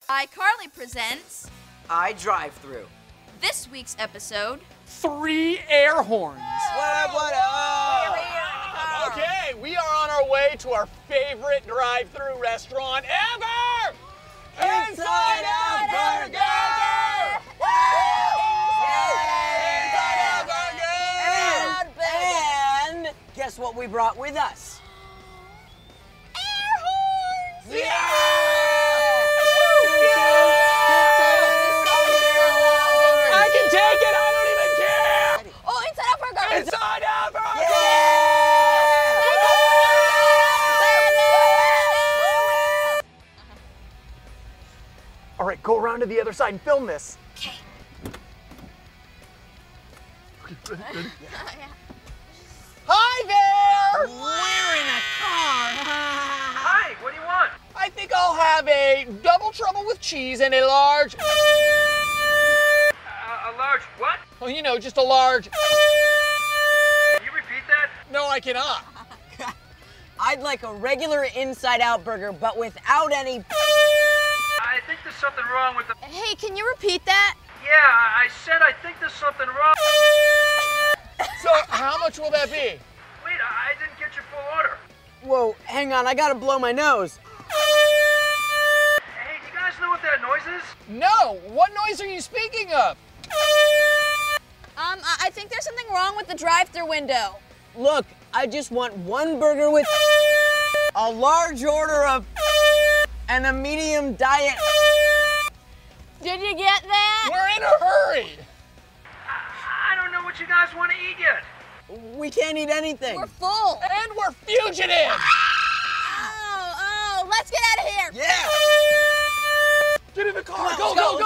iCarly presents iDrive-Thru. this week's episode. 3 air horns. What up? Okay, we are on our way to our favorite drive-thru restaurant ever! Inside Out Burger! And guess what we brought with us? Air horns! I can take it, I don't even care! Oh, Inside Out Burger! Inside Out Burger! All right, go around to the other side and film this. Okay. Hi there! We're in a car. Hi, what do you want? I think I'll have a double trouble with cheese and a large... A large what? Oh, you know, just a large... Can you repeat that? No, I cannot. I'd like a regular Inside Out Burger, but without any... I think there's something wrong with the... Hey, can you repeat that? Yeah, I said I think there's something wrong. So, how much will that be? Wait, I didn't get your full order. Whoa, hang on, I gotta blow my nose. Hey, do you guys know what that noise is? No, what noise are you speaking of? I think there's something wrong with the drive-thru window. Look, I just want one burger with a large order of and a medium diet. Did you get that? We're in a hurry. I don't know what you guys want to eat yet. We can't eat anything. We're full. And we're fugitives. Oh, let's get out of here. Yeah. Get in the car. Let's Go, go, go,